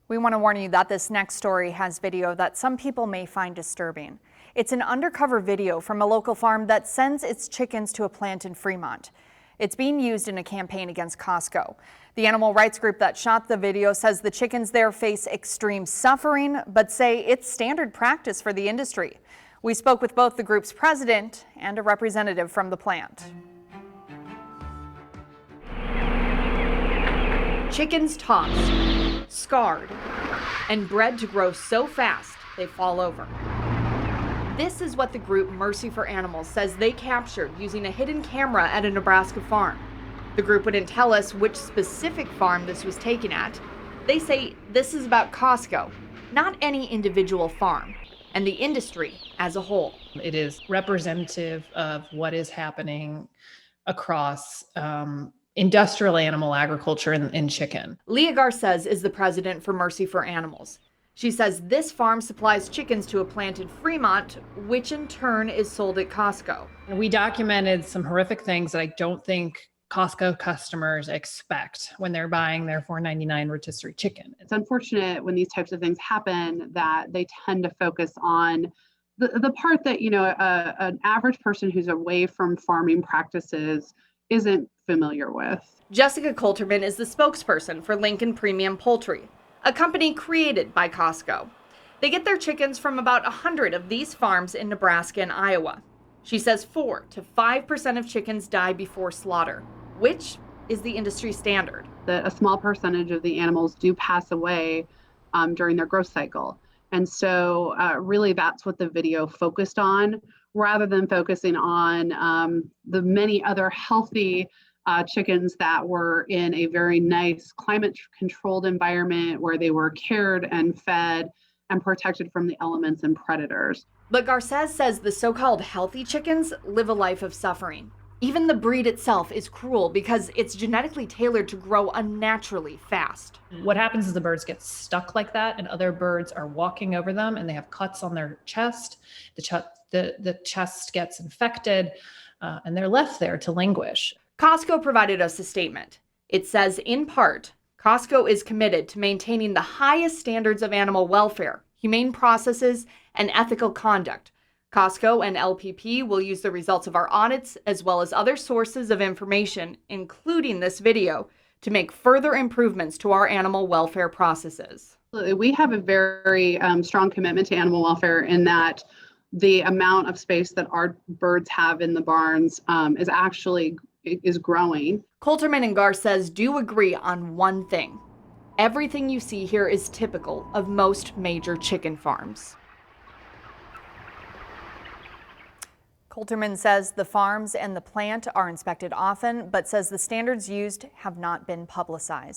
We want to warn you that this next story has video that some people may find disturbing. It's an undercover video from a local farm that sends its chickens to a plant in Fremont. It's being used in a campaign against Costco. The animal rights group that shot the video says the chickens there face extreme suffering, but say it's standard practice for the industry. We spoke with both the group's president and a representative from the plant. Chickens tossed, scarred, and bred to grow so fast they fall over. This is what the group Mercy for Animals says they captured using a hidden camera at a Nebraska farm. The group wouldn't tell us which specific farm this was taken at. They say this is about Costco, not any individual farm, and the industry as a whole. It is representative of what is happening across industrial animal agriculture and chicken. Leah Garces is the president for Mercy for Animals. She says this farm supplies chickens to a plant in Fremont, which in turn is sold at Costco. We documented some horrific things that I don't think Costco customers expect when they're buying their $4.99 rotisserie chicken. It's unfortunate when these types of things happen that they tend to focus on the part that, an average person who's away from farming practices isn't familiar with. Jessica Coulterman is the spokesperson for Lincoln Premium Poultry, a company created by Costco. They get their chickens from about 100 of these farms in Nebraska and Iowa. She says 4 to 5% of chickens die before slaughter, which is the industry standard. A small percentage of the animals do pass away during their growth cycle. And so really that's what the video focused on, rather than focusing on the many other healthy chickens that were in a very nice climate-controlled environment where they were cared and fed and protected from the elements and predators. But Garces says the so-called healthy chickens live a life of suffering. Even the breed itself is cruel because it's genetically tailored to grow unnaturally fast. What happens is the birds get stuck like that and other birds are walking over them and they have cuts on their chest. The chest gets infected and they're left there to languish. Costco provided us a statement. It says, in part, Costco is committed to maintaining the highest standards of animal welfare, humane processes, and ethical conduct. Costco and LPP will use the results of our audits as well as other sources of information, including this video, to make further improvements to our animal welfare processes. We have a very strong commitment to animal welfare in that the amount of space that our birds have in the barns is growing. Coulterman and Garces do agree on one thing. Everything you see here is typical of most major chicken farms. Coulterman says the farms and the plant are inspected often, but says the standards used have not been publicized.